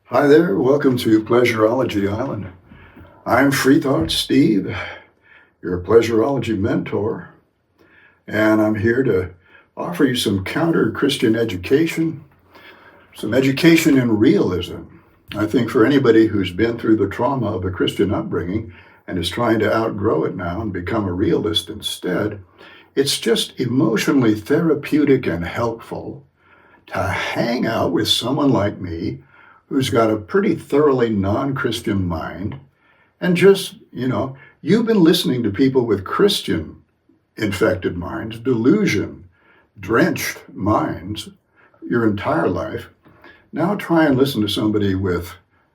Hi there, welcome to Pleasureology Island. I'm Freethought Steve, your Pleasureology mentor, and I'm here to offer you some counter-Christian education, some education in realism. I think for anybody who's been through the trauma of a Christian upbringing and is trying to outgrow it now and become a realist instead, it's just emotionally therapeutic and helpful to hang out with someone like me who's got a pretty thoroughly non-Christian mind. And just, you've been listening to people with Christian infected minds, delusion, drenched minds your entire life. Now try and listen to somebody with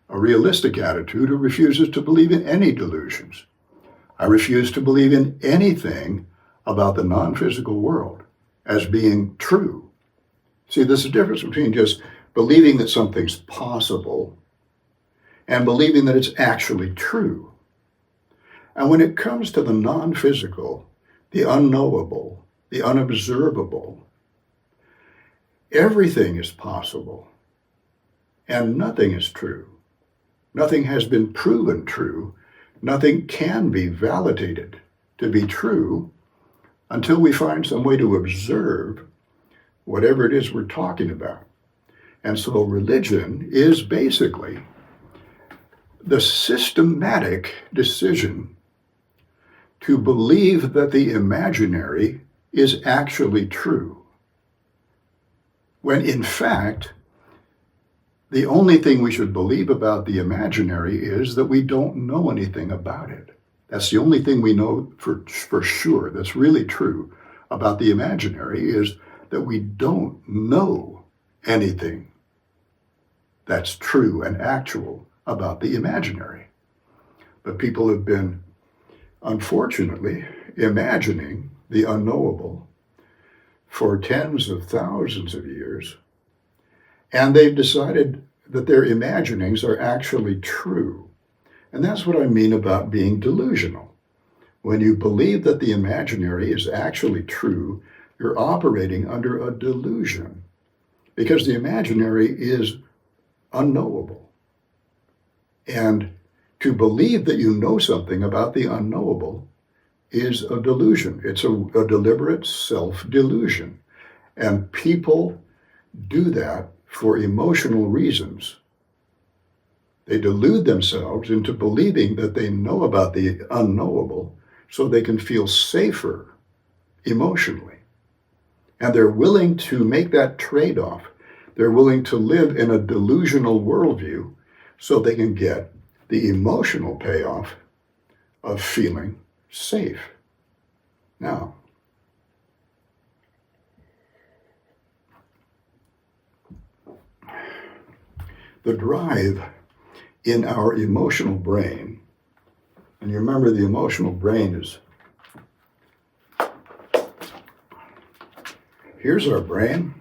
a realistic attitude who refuses to believe in any delusions. I refuse to believe in anything about the non-physical world as being true. See, there's a difference between just believing that something's possible and believing that it's actually true. And when it comes to the non-physical, the unknowable, the unobservable, everything is possible and nothing is true. Nothing has been proven true. Nothing can be validated to be true until we find some way to observe whatever it is we're talking about. And so religion is basically the systematic decision to believe that the imaginary is actually true, when in fact, the only thing we should believe about the imaginary is that we don't know anything about it. That's the only thing we know for sure that's really true about the imaginary, is that we don't know anything that's true and actual about the imaginary. But people have been, unfortunately, imagining the unknowable for tens of thousands of years, and they've decided that their imaginings are actually true. And that's what I mean about being delusional. When you believe that the imaginary is actually true, you're operating under a delusion, because the imaginary is unknowable. And to believe that you know something about the unknowable is a delusion. It's a deliberate self-delusion. And people do that for emotional reasons. They delude themselves into believing that they know about the unknowable so they can feel safer emotionally. And they're willing to make that trade-off. They're willing to live in a delusional worldview so they can get the emotional payoff of feeling safe. Now, the drive in our emotional brain, and you remember the emotional brain is, here's our brain.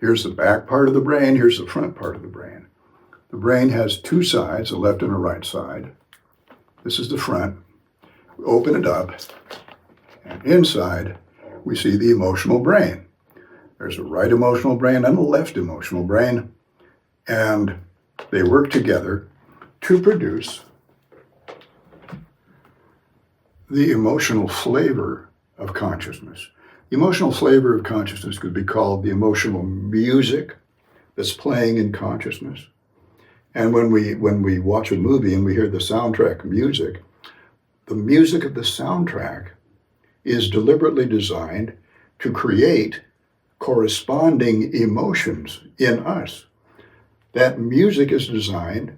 Here's the back part of the brain, here's the front part of the brain. The brain has two sides, a left and a right side. This is the front. We open it up, and inside we see the emotional brain. There's a right emotional brain and a left emotional brain, and they work together to produce the emotional flavor of consciousness. The emotional flavor of consciousness could be called the emotional music that's playing in consciousness. And when we watch a movie and we hear the soundtrack music, the music of the soundtrack is deliberately designed to create corresponding emotions in us. That music is designed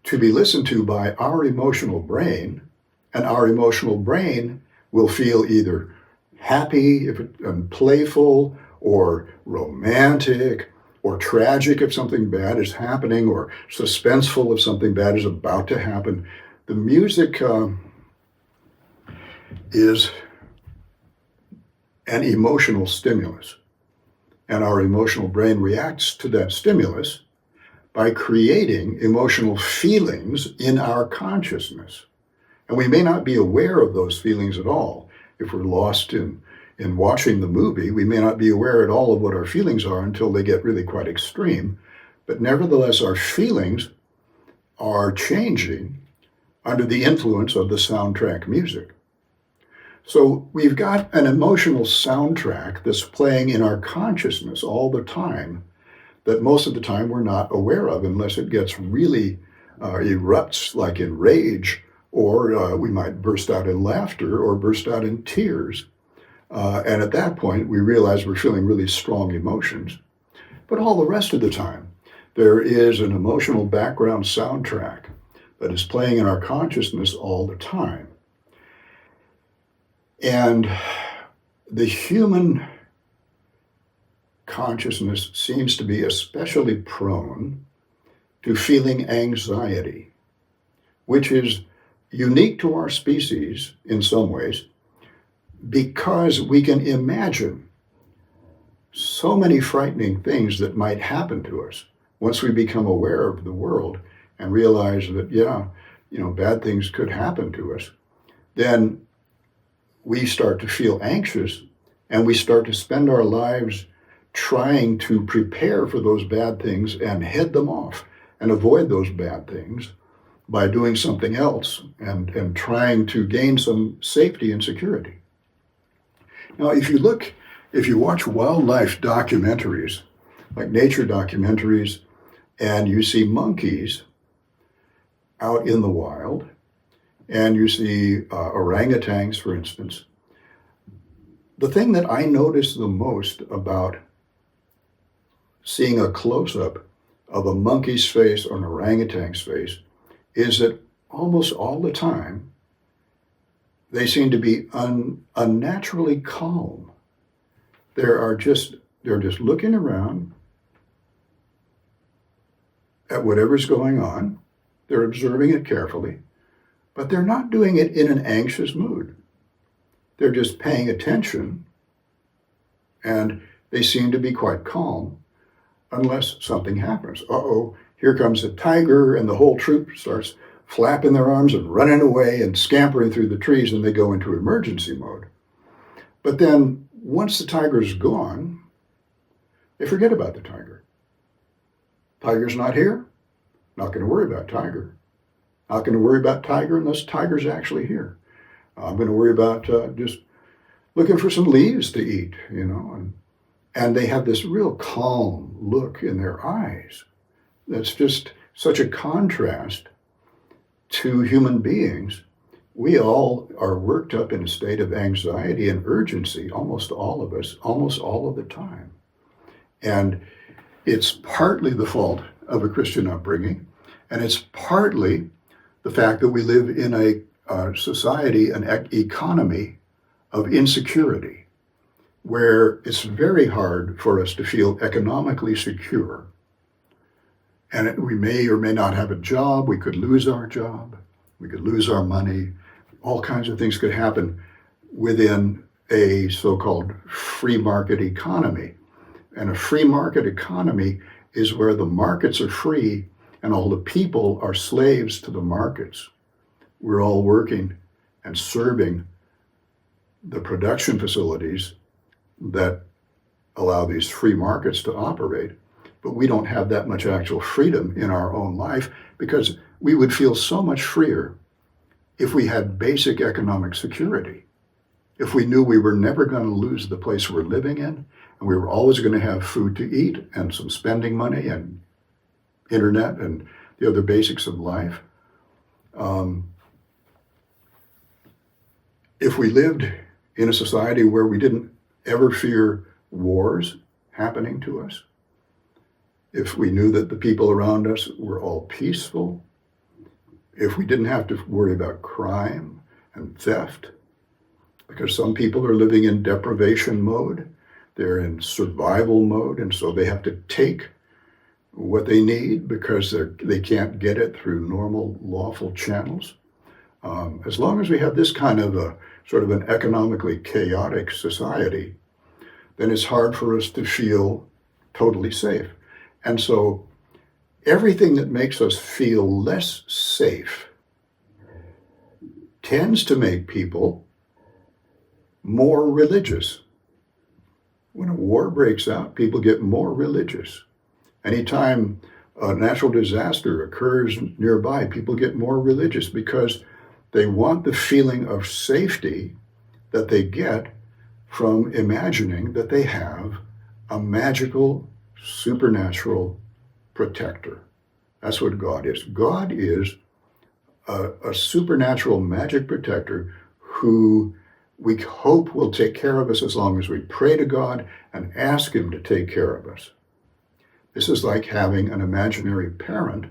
to be listened to by our emotional brain, and our emotional brain will feel either happy and playful, or romantic, or tragic if something bad is happening, or suspenseful if something bad is about to happen. The music is an emotional stimulus, and our emotional brain reacts to that stimulus by creating emotional feelings in our consciousness. And we may not be aware of those feelings at all if we're lost in in watching the movie, we may not be aware at all of what our feelings are until they get really quite extreme. But nevertheless, our feelings are changing under the influence of the soundtrack music. So we've got an emotional soundtrack that's playing in our consciousness all the time that most of the time we're not aware of unless it gets really erupts like in rage, or we might burst out in laughter or burst out in tears. And at that point, we realize we're feeling really strong emotions. But all the rest of the time, there is an emotional background soundtrack that is playing in our consciousness all the time. And the human consciousness seems to be especially prone to feeling anxiety, which is unique to our species in some ways, because we can imagine so many frightening things that might happen to us once we become aware of the world and realize that, bad things could happen to us. Then we start to feel anxious, and we start to spend our lives trying to prepare for those bad things and head them off and avoid those bad things by doing something else and trying to gain some safety and security. Now, if you watch wildlife documentaries, like nature documentaries, and you see monkeys out in the wild, and you see orangutans, for instance, the thing that I notice the most about seeing a close-up of a monkey's face or an orangutan's face is that almost all the time, they seem to be unnaturally calm. They're just looking around at whatever's going on. They're observing it carefully, but they're not doing it in an anxious mood. They're just paying attention, and they seem to be quite calm unless something happens. Uh-oh, here comes a tiger, and the whole troop starts flapping their arms and running away and scampering through the trees, and they go into emergency mode. But then once the tiger's gone, they forget about the tiger. Tiger's not here, not going to worry about tiger. Not going to worry about tiger unless tiger's actually here. I'm going to worry about just looking for some leaves to eat, and they have this real calm look in their eyes. That's just such a contrast to human beings. We all are worked up in a state of anxiety and urgency, almost all of us, almost all of the time. And it's partly the fault of a Christian upbringing, and it's partly the fact that we live in a society, an economy of insecurity, where it's very hard for us to feel economically secure. And we may or may not have a job. We could lose our job. We could lose our money. All kinds of things could happen within a so-called free market economy. And a free market economy is where the markets are free and all the people are slaves to the markets. We're all working and serving the production facilities that allow these free markets to operate. But we don't have that much actual freedom in our own life, because we would feel so much freer if we had basic economic security. If we knew we were never going to lose the place we're living in, and we were always going to have food to eat and some spending money and internet and the other basics of life. If we lived in a society where we didn't ever fear wars happening to us, if we knew that the people around us were all peaceful, if we didn't have to worry about crime and theft, because some people are living in deprivation mode, they're in survival mode, and so they have to take what they need because they can't get it through normal, lawful channels. As long as we have this kind of a sort of an economically chaotic society, then it's hard for us to feel totally safe. And so everything that makes us feel less safe tends to make people more religious. When a war breaks out, people get more religious. Anytime a natural disaster occurs nearby, people get more religious because they want the feeling of safety that they get from imagining that they have a magical, supernatural protector. That's what God is. God is a supernatural magic protector who we hope will take care of us as long as we pray to God and ask Him to take care of us. This is like having an imaginary parent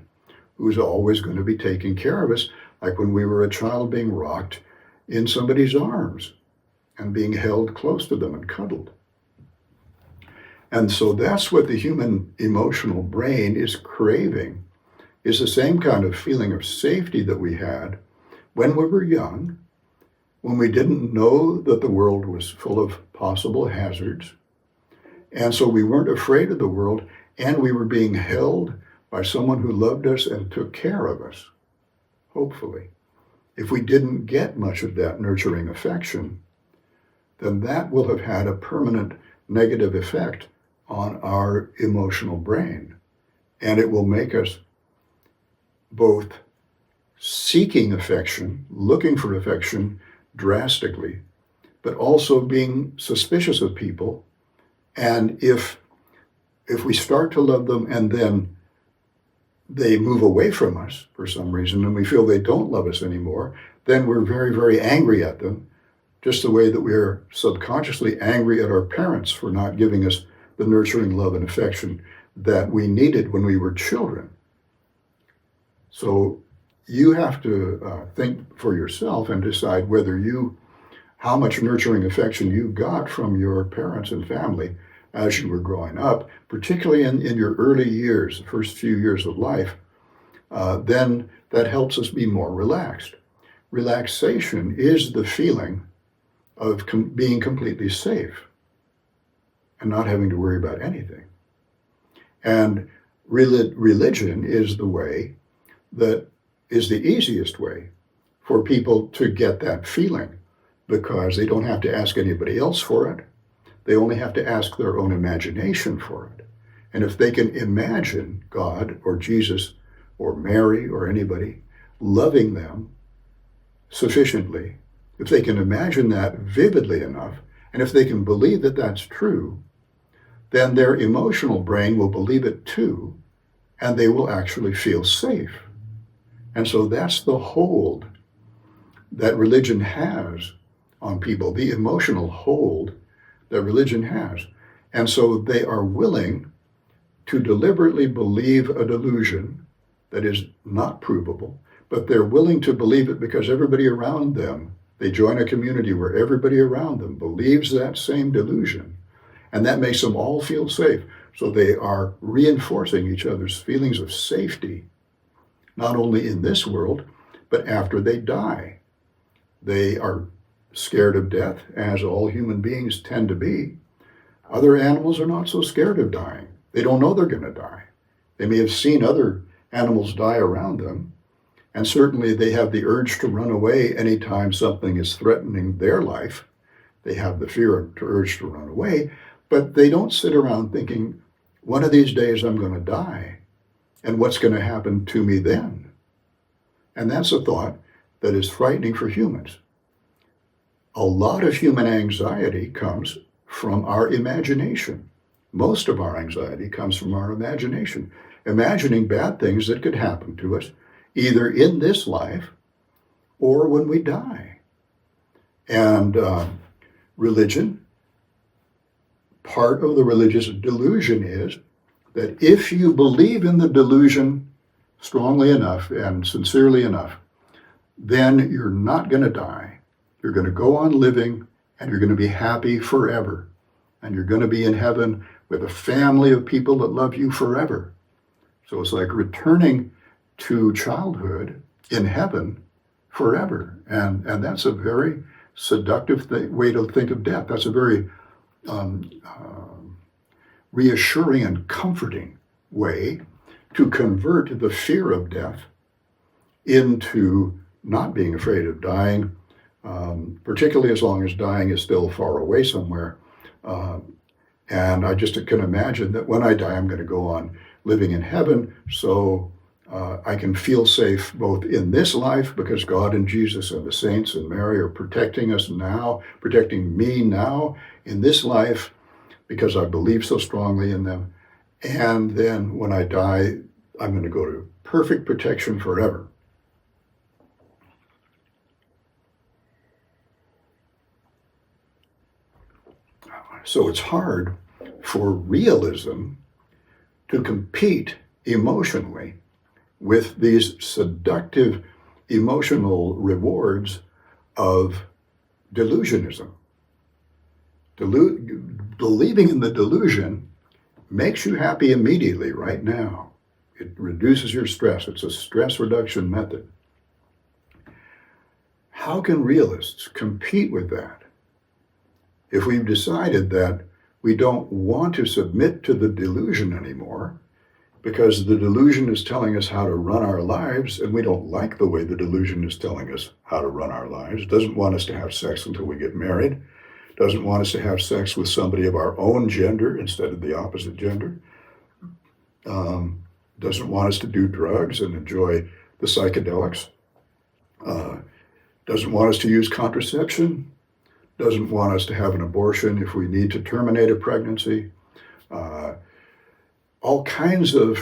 who's always going to be taking care of us, like when we were a child being rocked in somebody's arms and being held close to them and cuddled. And so that's what the human emotional brain is craving, is the same kind of feeling of safety that we had when we were young, when we didn't know that the world was full of possible hazards. And so we weren't afraid of the world, and we were being held by someone who loved us and took care of us, hopefully. If we didn't get much of that nurturing affection, then that will have had a permanent negative effect on our emotional brain. And it will make us both seeking affection, looking for affection drastically, but also being suspicious of people. And if we start to love them and then they move away from us for some reason and we feel they don't love us anymore, then we're very, very angry at them, just the way that we're subconsciously angry at our parents for not giving us the nurturing love and affection that we needed when we were children. So you have to think for yourself and decide how much nurturing affection you got from your parents and family as you were growing up, particularly in your early years, the first few years of life. Then that helps us be more relaxed. Relaxation is the feeling of being completely safe and not having to worry about anything. And religion is the way that is the easiest way for people to get that feeling, because they don't have to ask anybody else for it. They only have to ask their own imagination for it. And if they can imagine God or Jesus or Mary or anybody loving them sufficiently, if they can imagine that vividly enough, and if they can believe that that's true, then their emotional brain will believe it too, and they will actually feel safe. And so that's the hold that religion has on people, the emotional hold that religion has. And so they are willing to deliberately believe a delusion that is not provable, but they're willing to believe it because everybody around them, they join a community where everybody around them believes that same delusion. And that makes them all feel safe. So they are reinforcing each other's feelings of safety, not only in this world, but after they die. They are scared of death, as all human beings tend to be. Other animals are not so scared of dying. They don't know they're going to die. They may have seen other animals die around them, and certainly they have the urge to run away anytime something is threatening their life. They have the urge to run away, but they don't sit around thinking, one of these days I'm going to die, and what's going to happen to me then? And that's a thought that is frightening for humans. A lot of human anxiety comes from our imagination. Most of our anxiety comes from our imagination, imagining bad things that could happen to us, either in this life or when we die. And religion, part of the religious delusion is that if you believe in the delusion strongly enough and sincerely enough, then you're not going to die. You're going to go on living, and you're going to be happy forever. And you're going to be in heaven with a family of people that love you forever. So it's like returning to childhood in heaven forever. And that's a very seductive way to think of death. That's a very reassuring and comforting way to convert the fear of death into not being afraid of dying, particularly as long as dying is still far away somewhere. And I just can imagine that when I die, I'm going to go on living in heaven, so I can feel safe both in this life because God and Jesus and the saints and Mary are protecting us now, protecting me now in this life because I believe so strongly in them. And then when I die, I'm going to go to perfect protection forever. So it's hard for realism to compete emotionally with these seductive emotional rewards of delusionism. Believing in the delusion makes you happy immediately, right now. It reduces your stress. It's a stress reduction method. How can realists compete with that? If we've decided that we don't want to submit to the delusion anymore, because the delusion is telling us how to run our lives, and we don't like the way the delusion is telling us how to run our lives. It doesn't want us to have sex until we get married. It doesn't want us to have sex with somebody of our own gender instead of the opposite gender. Doesn't want us to do drugs and enjoy the psychedelics. Doesn't want us to use contraception. Doesn't want us to have an abortion if we need to terminate a pregnancy. All kinds of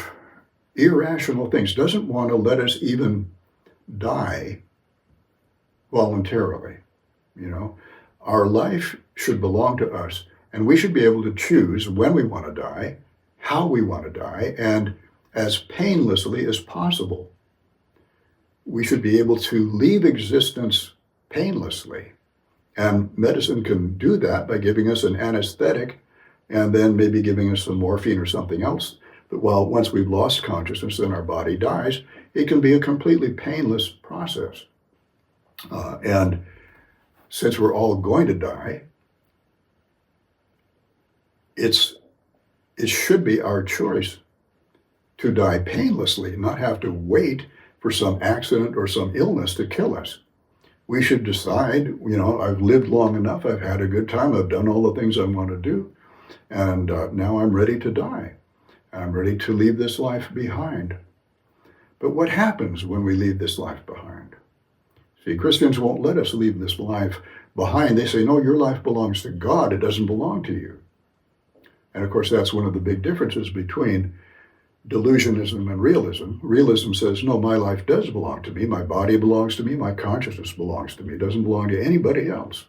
irrational things. Doesn't want to let us even die voluntarily. Our life should belong to us, and we should be able to choose when we want to die, how we want to die, and as painlessly as possible. We should be able to leave existence painlessly. And medicine can do that by giving us an anesthetic and then maybe giving us some morphine or something else. But once we've lost consciousness and our body dies, it can be a completely painless process. And since we're all going to die, it should be our choice to die painlessly, not have to wait for some accident or some illness to kill us. We should decide, I've lived long enough, I've had a good time, I've done all the things I want to do, and now I'm ready to die. I'm ready to leave this life behind. But what happens when we leave this life behind? See, Christians won't let us leave this life behind. They say, no, your life belongs to God, it doesn't belong to you. And of course, that's one of the big differences between delusionism and realism. Realism says, no, my life does belong to me, my body belongs to me, my consciousness belongs to me, it doesn't belong to anybody else.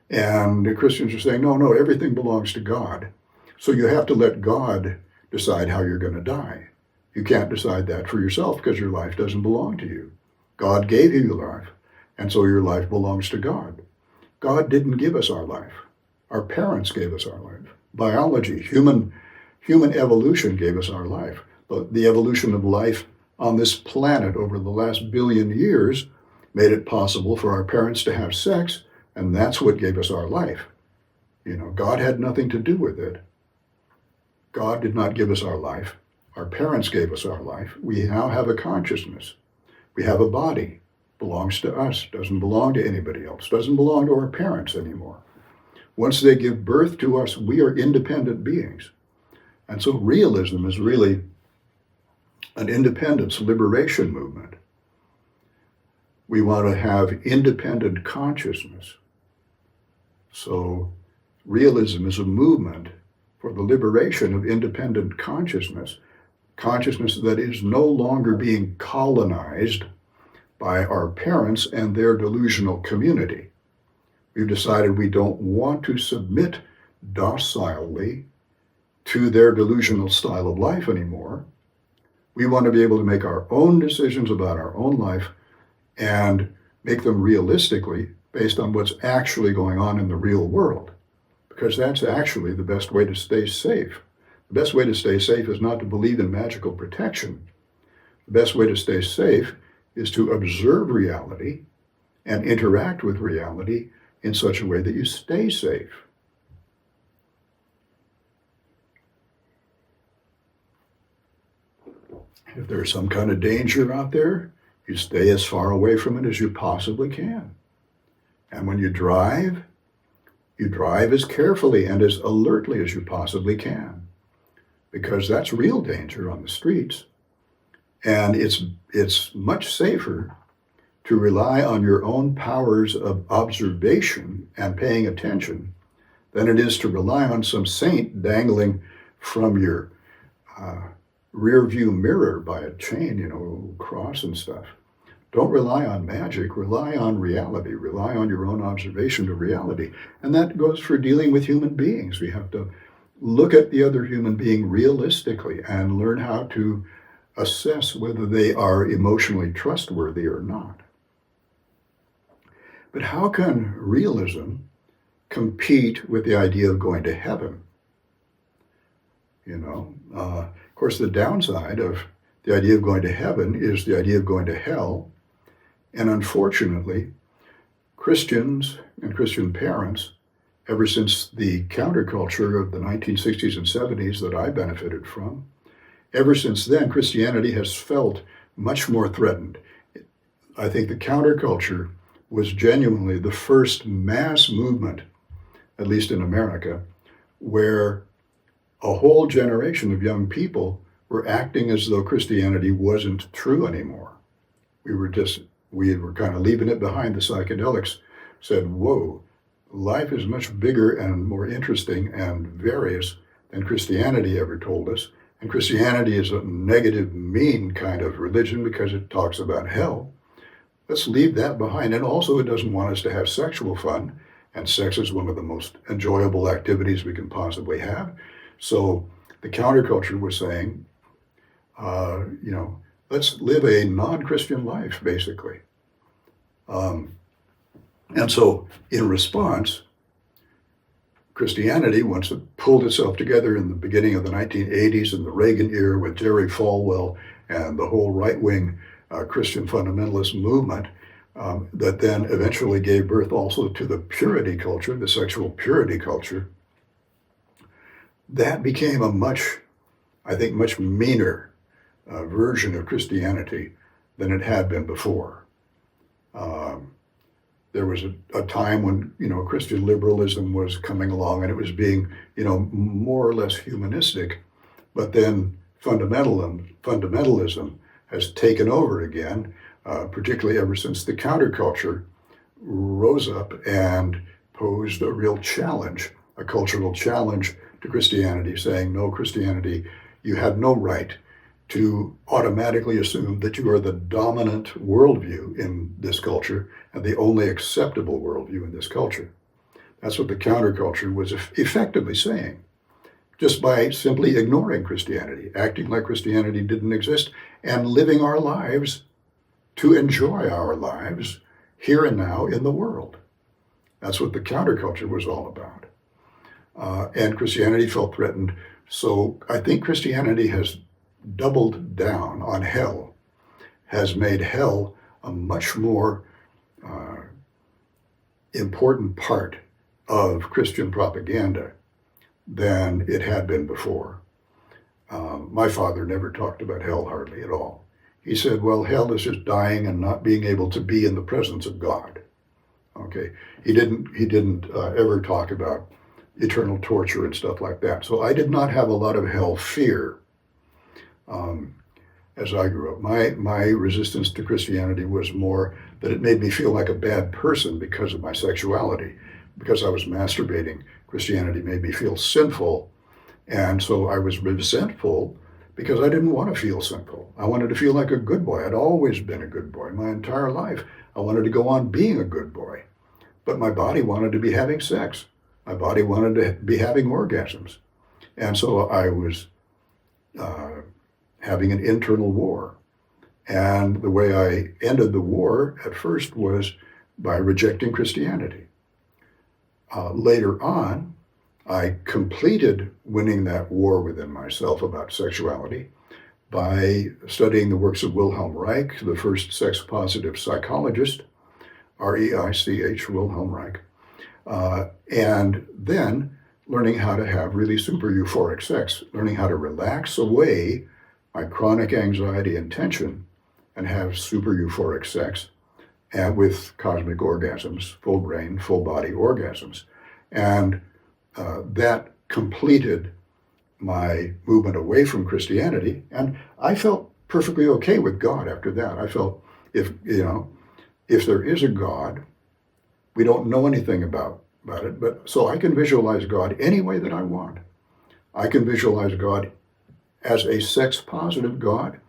And the Christians are saying, no, everything belongs to God. So you have to let God decide how you're going to die. You can't decide that for yourself because your life doesn't belong to you. God gave you your life, and so your life belongs to God. God didn't give us our life. Our parents gave us our life. Biology, human evolution gave us our life. The evolution of life on this planet over the last billion years made it possible for our parents to have sex, and that's what gave us our life. God had nothing to do with it. God did not give us our life. Our parents gave us our life. We now have a consciousness. We have a body. Belongs to us. Doesn't belong to anybody else. Doesn't belong to our parents anymore. Once they give birth to us, we are independent beings. And so realism is really an independence liberation movement. We want to have independent consciousness. So realism is a movement for the liberation of independent consciousness that is no longer being colonized by our parents and their delusional community. We've decided we don't want to submit docilely to their delusional style of life anymore. We want to be able to make our own decisions about our own life and make them realistically based on what's actually going on in the real world, because that's actually the best way to stay safe. The best way to stay safe is not to believe in magical protection. The best way to stay safe is to observe reality and interact with reality in such a way that you stay safe. If there's some kind of danger out there, you stay as far away from it as you possibly can. And when you drive, You drive as carefully and as alertly as you possibly can, because that's real danger on the streets. And it's much safer to rely on your own powers of observation and paying attention than it is to rely on some saint dangling from your rear view mirror by a chain, cross and stuff. Don't rely on magic, rely on reality, rely on your own observation of reality. And that goes for dealing with human beings. We have to look at the other human being realistically and learn how to assess whether they are emotionally trustworthy or not. But how can realism compete with the idea of going to heaven? Of course, the downside of the idea of going to heaven is the idea of going to hell. And unfortunately, Christians and Christian parents, ever since the counterculture of the 1960s and 70s that I benefited from, ever since then, Christianity has felt much more threatened. I think the counterculture was genuinely the first mass movement, at least in America, where a whole generation of young people were acting as though Christianity wasn't true anymore. We were kind of leaving it behind. The psychedelics said, whoa, life is much bigger and more interesting and various than Christianity ever told us. And Christianity is a negative, mean kind of religion because it talks about hell. Let's leave that behind. And also, it doesn't want us to have sexual fun. And sex is one of the most enjoyable activities we can possibly have. So the counterculture was saying, let's live a non-Christian life, basically. And so in response, Christianity, once it pulled itself together in the beginning of the 1980s in the Reagan era with Jerry Falwell and the whole right-wing Christian fundamentalist movement, that then eventually gave birth also to the purity culture, the sexual purity culture, that became a much meaner version of Christianity than it had been before. There was a time when, Christian liberalism was coming along and it was being, more or less humanistic, but then fundamentalism has taken over again, particularly ever since the counterculture rose up and posed a real challenge, a cultural challenge to Christianity, saying, no, Christianity, you have no right to automatically assume that you are the dominant worldview in this culture and the only acceptable worldview in this culture. That's what the counterculture was effectively saying, just by simply ignoring Christianity, acting like Christianity didn't exist, and living our lives to enjoy our lives here and now in the world. That's what the counterculture was all about. And Christianity felt threatened. So I think Christianity has doubled down on hell, has made hell a much more important part of Christian propaganda than it had been before. My father never talked about hell hardly at all. He said, well, hell is just dying and not being able to be in the presence of God. Okay, he didn't ever talk about eternal torture and stuff like that. So I did not have a lot of hell fear as I grew up. My resistance to Christianity was more that it made me feel like a bad person because of my sexuality. Because I was masturbating, Christianity made me feel sinful. And so I was resentful because I didn't want to feel sinful. I wanted to feel like a good boy. I'd always been a good boy my entire life. I wanted to go on being a good boy. But my body wanted to be having sex. My body wanted to be having orgasms. And so I was having an internal war. And the way I ended the war at first was by rejecting Christianity. Later on, I completed winning that war within myself about sexuality by studying the works of Wilhelm Reich, the first sex-positive psychologist, R-E-I-C-H, Wilhelm Reich, and then learning how to have really super euphoric sex, learning how to relax away my chronic anxiety and tension and have super euphoric sex and with cosmic orgasms, full brain, full body orgasms. And that completed my movement away from Christianity. And I felt perfectly okay with God after that. I felt if there is a God, we don't know anything about it, but so I can visualize God any way that I want. I can visualize God as a sex positive God,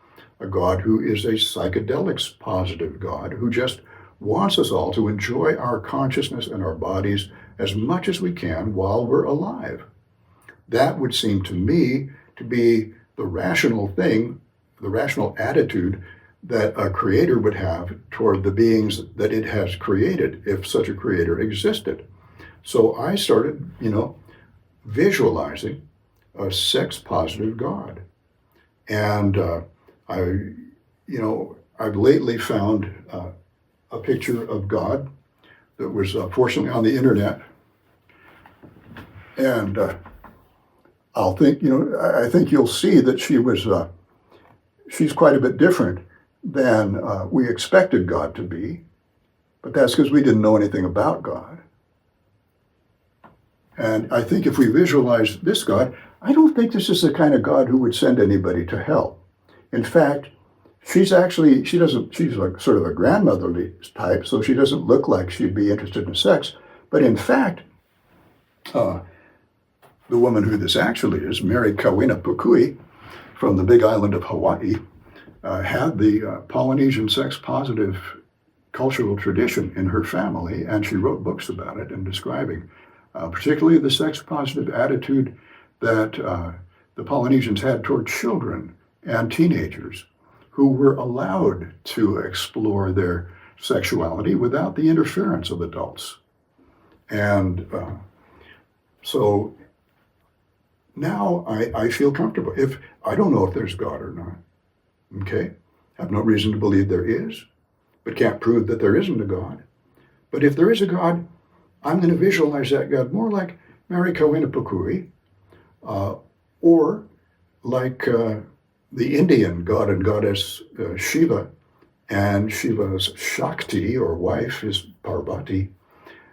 a God who is a psychedelics positive God, who just wants us all to enjoy our consciousness and our bodies as much as we can while we're alive. That would seem to me to be the rational thing, the rational attitude that a creator would have toward the beings that it has created, if such a creator existed. So I started, visualizing a sex positive God. And I've lately found a picture of God that was fortunately on the internet. And I think you'll see that she's quite a bit different than we expected God to be, but that's because we didn't know anything about God. And I think if we visualize this God, I don't think this is the kind of God who would send anybody to hell. In fact, she's like sort of a grandmotherly type, so she doesn't look like she'd be interested in sex. But in fact, the woman who this actually is, Mary Kawina Pukui, from the big island of Hawaii, had the Polynesian sex positive cultural tradition in her family, and she wrote books about it and describing particularly the sex positive attitude that the Polynesians had toward children and teenagers who were allowed to explore their sexuality without the interference of adults. And so now I feel comfortable. If I don't know if there's God or not, okay? I have no reason to believe there is, but can't prove that there isn't a God. But if there is a God, I'm going to visualize that God more like Mary Kawina Pukui, or like the Indian god and goddess Shiva, and Shiva's Shakti, or wife, is Parvati,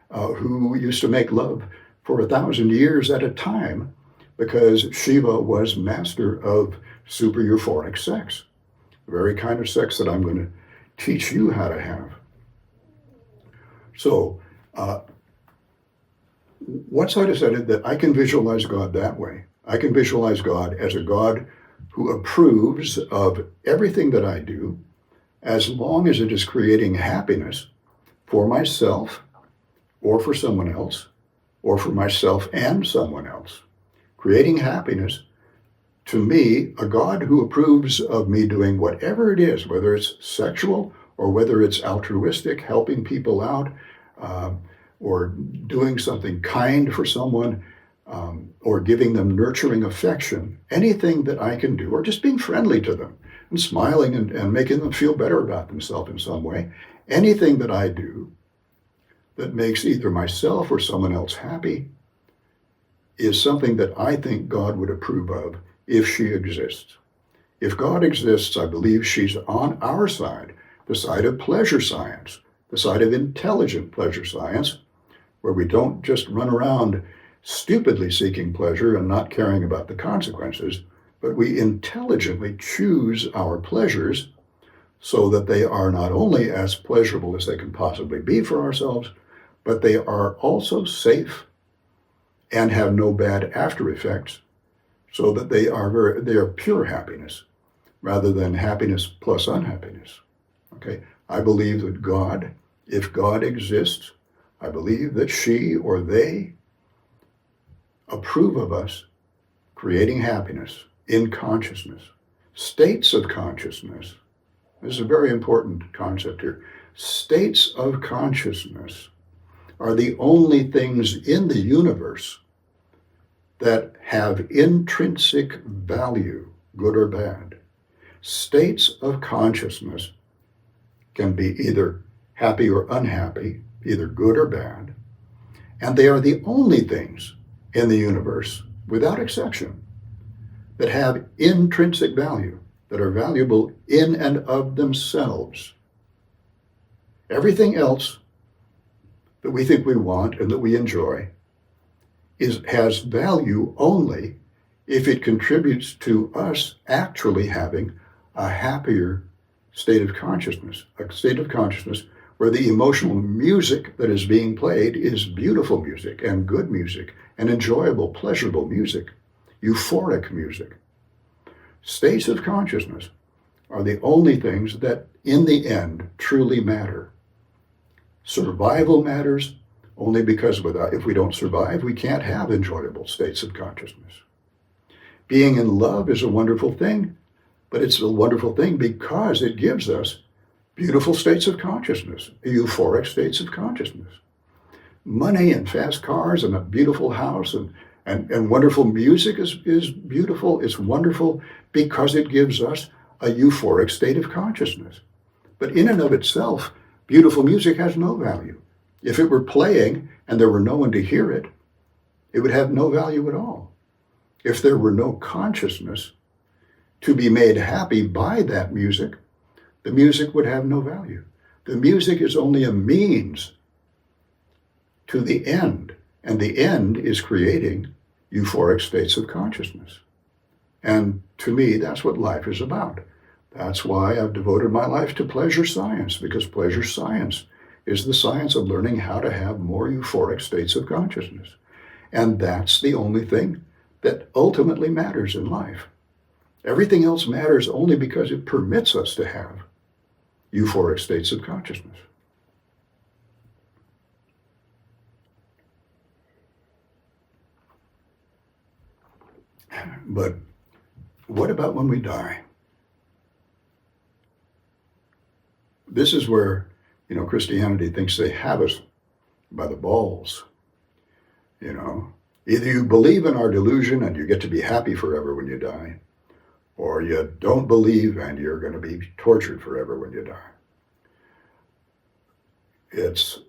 who used to make love for 1,000 years at a time because Shiva was master of super euphoric sex, the very kind of sex that I'm going to teach you how to have. So once I decided that I can visualize God that way, I can visualize God as a God who approves of everything that I do, as long as it is creating happiness for myself or for someone else, or for myself and someone else. Creating happiness, to me, a God who approves of me doing whatever it is, whether it's sexual or whether it's altruistic, helping people out, or doing something kind for someone, or giving them nurturing affection, anything that I can do, or just being friendly to them and smiling and making them feel better about themselves in some way, anything that I do that makes either myself or someone else happy is something that I think God would approve of if she exists. If God exists, I believe she's on our side, the side of pleasure science, the side of intelligent pleasure science, where we don't just run around stupidly seeking pleasure and not caring about the consequences, but we intelligently choose our pleasures so that they are not only as pleasurable as they can possibly be for ourselves, but they are also safe and have no bad after effects, so that they are pure happiness rather than happiness plus unhappiness. Okay, I believe that God, if God exists, I believe that she or they approve of us creating happiness in consciousness, states of consciousness. This is a very important concept here. States of consciousness are the only things in the universe that have intrinsic value, good or bad. States of consciousness can be either happy or unhappy, either good or bad, and they are the only things in the universe, without exception, that have intrinsic value, that are valuable in and of themselves. Everything else that we think we want and that we enjoy has value only if it contributes to us actually having a happier state of consciousness, a state of consciousness where the emotional music that is being played is beautiful music and good music and enjoyable, pleasurable music, euphoric music. States of consciousness are the only things that in the end truly matter. Survival matters only because if we don't survive, we can't have enjoyable states of consciousness. Being in love is a wonderful thing, but it's a wonderful thing because it gives us beautiful states of consciousness, euphoric states of consciousness. Money and fast cars and a beautiful house and wonderful music is beautiful. It's wonderful because it gives us a euphoric state of consciousness. But in and of itself, beautiful music has no value. If it were playing and there were no one to hear it, it would have no value at all. If there were no consciousness to be made happy by that music, the music would have no value. The music is only a means to the end, and the end is creating euphoric states of consciousness. And to me, that's what life is about. That's why I've devoted my life to pleasure science, because pleasure science is the science of learning how to have more euphoric states of consciousness. And that's the only thing that ultimately matters in life. Everything else matters only because it permits us to have euphoric states of consciousness. But what about when we die? This is where, Christianity thinks they have us by the balls. Either you believe in our delusion and you get to be happy forever when you die, or you don't believe and you're going to be tortured forever when you die. It's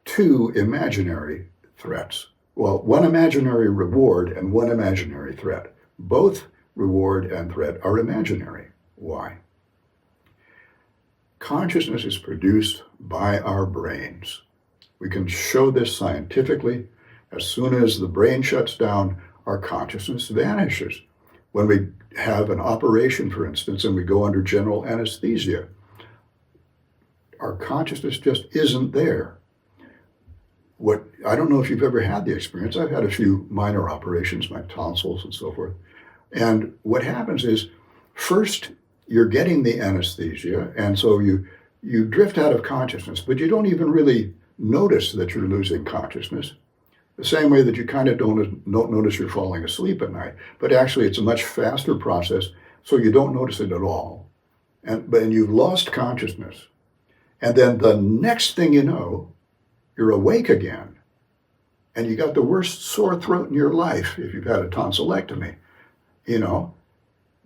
two imaginary threats. Well, one imaginary reward and one imaginary threat. Both reward and threat are imaginary. Why? Consciousness is produced by our brains. We can show this scientifically. As soon as the brain shuts down, our consciousness vanishes. When we have an operation, for instance, and we go under general anesthesia, our consciousness just isn't there. I don't know if you've ever had the experience. I've had a few minor operations, my tonsils and so forth. And what happens is, first, you're getting the anesthesia, and so you drift out of consciousness, but you don't even really notice that you're losing consciousness. The same way that you kind of don't notice you're falling asleep at night, but actually it's a much faster process, so you don't notice it at all. But you've lost consciousness. And then the next thing you know, you're awake again. And you got the worst sore throat in your life if you've had a tonsillectomy,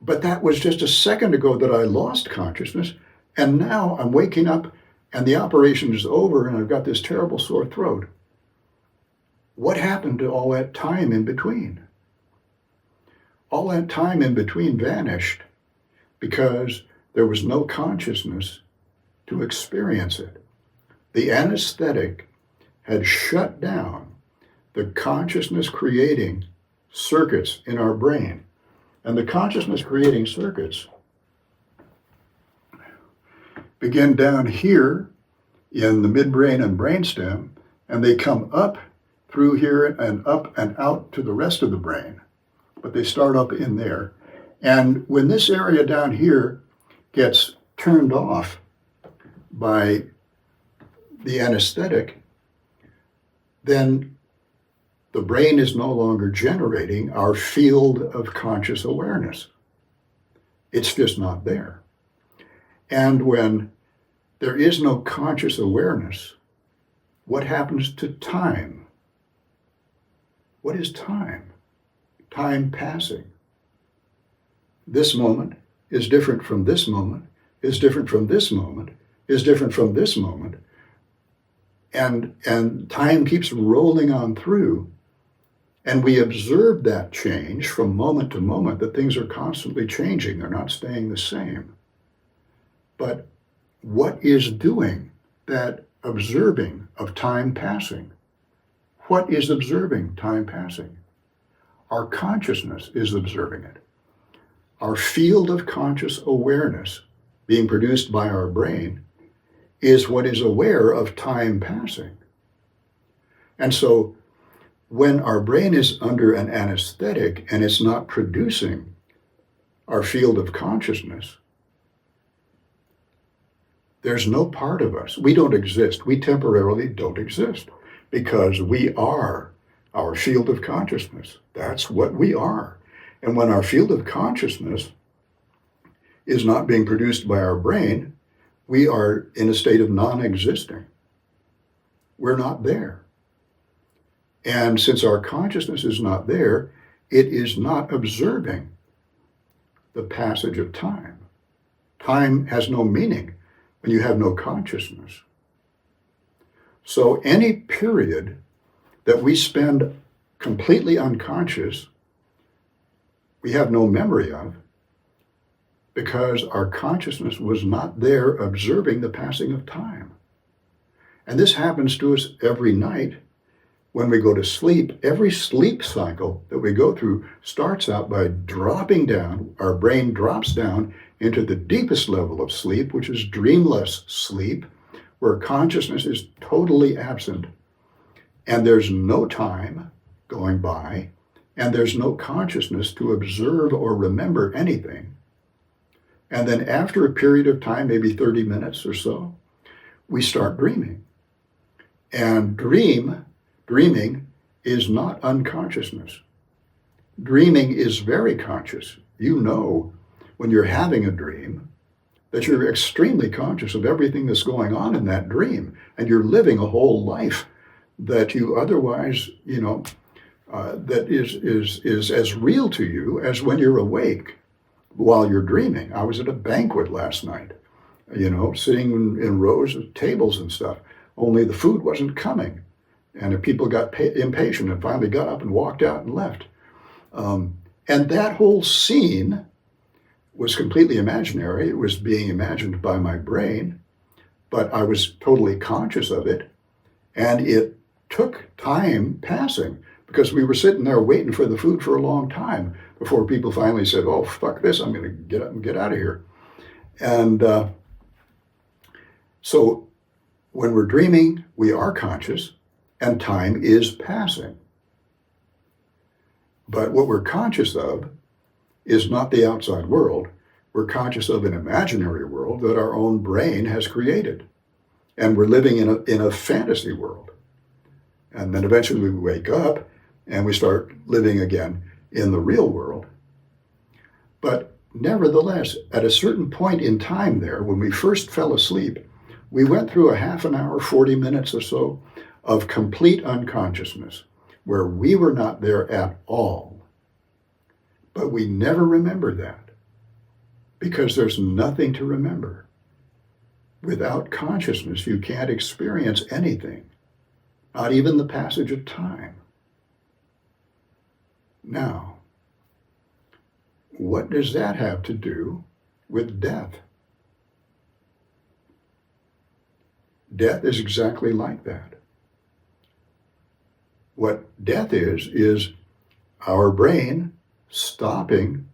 But that was just a second ago that I lost consciousness, and now I'm waking up and the operation is over and I've got this terrible sore throat. What happened to all that time in between? All that time in between vanished because there was no consciousness to experience it. The anesthetic had shut down the consciousness creating circuits in our brain. And the consciousness creating circuits begin down here in the midbrain and brainstem, and they come up through here and up and out to the rest of the brain. But they start up in there. And when this area down here gets turned off by the anesthetic, then the brain is no longer generating our field of conscious awareness. It's just not there. And when there is no conscious awareness, what happens to time? What is time? Time passing. This moment is different from this moment, is different from this moment, is different from this moment. And time keeps rolling on through. And we observe that change from moment to moment, that things are constantly changing. They're not staying the same. But what is doing that observing of time passing? What is observing time passing? Our consciousness is observing it. Our field of conscious awareness, being produced by our brain, is what is aware of time passing. And so when our brain is under an anesthetic and it's not producing our field of consciousness, there's no part of us. We don't exist. We temporarily don't exist because we are our field of consciousness. That's what we are. And when our field of consciousness is not being produced by our brain, we are in a state of non-existing. We're not there. And since our consciousness is not there, it is not observing the passage of time. Time has no meaning when you have no consciousness. So any period that we spend completely unconscious, we have no memory of, because our consciousness was not there observing the passing of time. And this happens to us every night when we go to sleep. Every sleep cycle that we go through starts out by dropping down. Our brain drops down into the deepest level of sleep, which is dreamless sleep, where consciousness is totally absent. And there's no time going by, and there's no consciousness to observe or remember anything. And then after a period of time, maybe 30 minutes or so, we start dreaming. And dreaming is not unconsciousness. Dreaming is very conscious. You know when you're having a dream that you're extremely conscious of everything that's going on in that dream, and you're living a whole life that you otherwise, that is as real to you as when you're awake while you're dreaming. I was at a banquet last night, sitting in rows of tables and stuff, only the food wasn't coming. And people got impatient and finally got up and walked out and left. And that whole scene was completely imaginary. It was being imagined by my brain, but I was totally conscious of it. And it took time passing because we were sitting there waiting for the food for a long time before people finally said, "Oh, fuck this, I'm going to get up and get out of here." And so when we're dreaming, we are conscious, and time is passing. But what we're conscious of is not the outside world. We're conscious of an imaginary world that our own brain has created. And we're living in a fantasy world. And then eventually we wake up and we start living again in the real world. But nevertheless, at a certain point in time there, when we first fell asleep, we went through a half an hour, 40 minutes or so, of complete unconsciousness, where we were not there at all. But we never remember that, because there's nothing to remember. Without consciousness, you can't experience anything, not even the passage of time. Now, what does that have to do with death? Death is exactly like that. What death is our brain stopping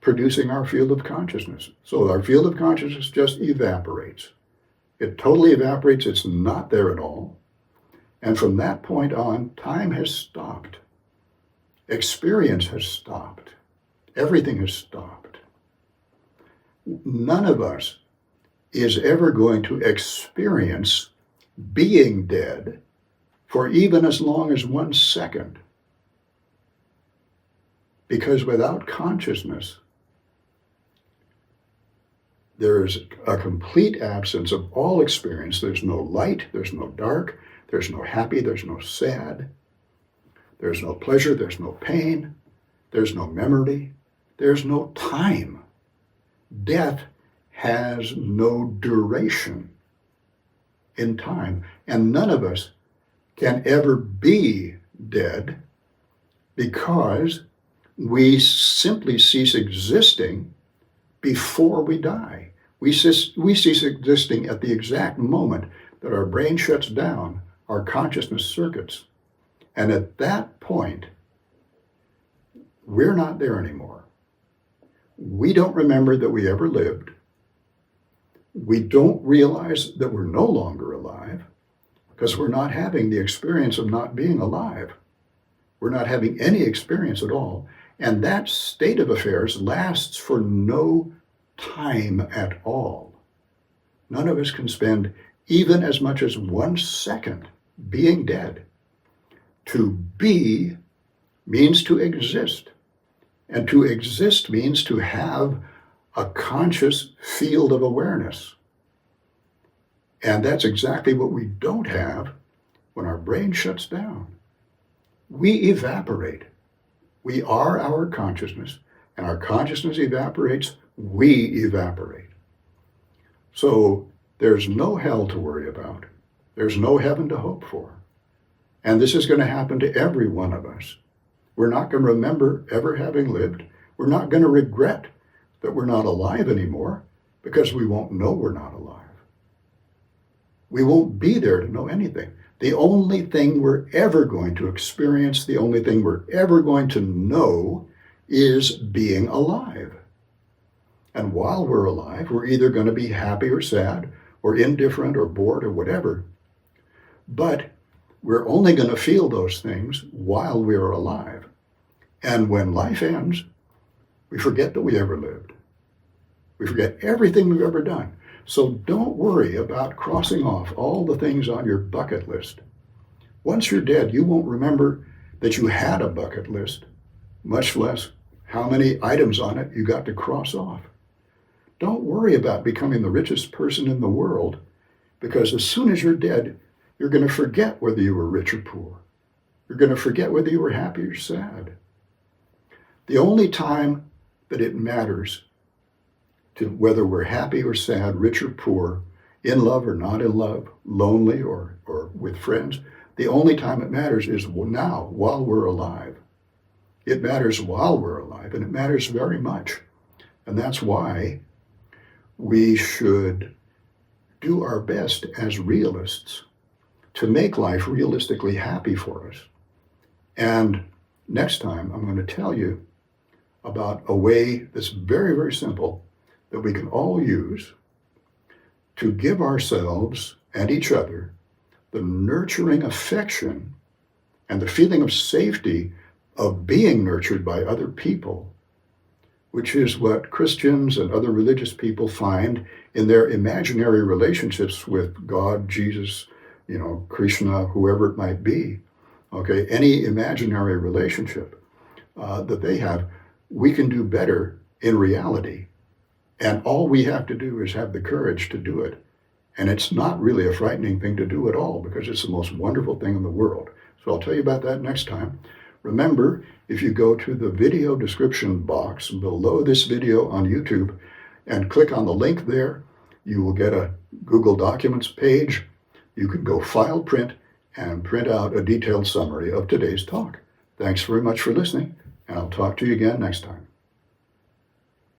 producing our field of consciousness. So our field of consciousness just evaporates. It totally evaporates. It's not there at all. And from that point on, time has stopped. Experience has stopped. Everything has stopped. None of us is ever going to experience being dead for even as long as 1 second. Because without consciousness, there is a complete absence of all experience. There's no light, there's no dark, there's no happy, there's no sad, there's no pleasure, there's no pain, there's no memory, there's no time. Death has no duration in time, and none of us can ever be dead because we simply cease existing before we die. We cease existing at the exact moment that our brain shuts down our consciousness circuits, And at that point, we're not there anymore. We don't remember that we ever lived. We don't realize that we're no longer alive because we're not having the experience of not being alive. We're not having any experience at all. And that state of affairs lasts for no time at all. None of us can spend even as much as 1 second being dead. To be means to exist. And to exist means to have a conscious field of awareness. And that's exactly what we don't have when our brain shuts down. We evaporate. We are our consciousness, and our consciousness evaporates, we evaporate. So there's no hell to worry about. There's no heaven to hope for. And this is going to happen to every one of us. We're not going to remember ever having lived. We're not going to regret that we're not alive anymore because we won't know we're not alive. We won't be there to know anything. The only thing we're ever going to experience, the only thing we're ever going to know is being alive. And while we're alive, we're either going to be happy or sad or indifferent or bored or whatever. But we're only going to feel those things while we're alive. And when life ends, we forget that we ever lived. We forget everything we've ever done. So don't worry about crossing off all the things on your bucket list. Once you're dead, you won't remember that you had a bucket list, much less how many items on it you got to cross off. Don't worry about becoming the richest person in the world, because as soon as you're dead, you're going to forget whether you were rich or poor. You're going to forget whether you were happy or sad. The only time that it matters to whether we're happy or sad, rich or poor, in love or not in love, lonely or with friends, the only time it matters is now, while we're alive. It matters while we're alive, and it matters very much. And that's why we should do our best as realists to make life realistically happy for us. And next time, I'm going to tell you about a way that's very, very simple that we can all use to give ourselves and each other the nurturing affection and the feeling of safety of being nurtured by other people, which is what Christians and other religious people find in their imaginary relationships with God, Jesus, Krishna, whoever it might be. Okay, any imaginary relationship that they have, we can do better in reality. And all we have to do is have the courage to do it. And it's not really a frightening thing to do at all, because it's the most wonderful thing in the world. So I'll tell you about that next time. Remember, if you go to the video description box below this video on YouTube and click on the link there, you will get a Google Documents page. You can go file print and print out a detailed summary of today's talk. Thanks very much for listening, and I'll talk to you again next time.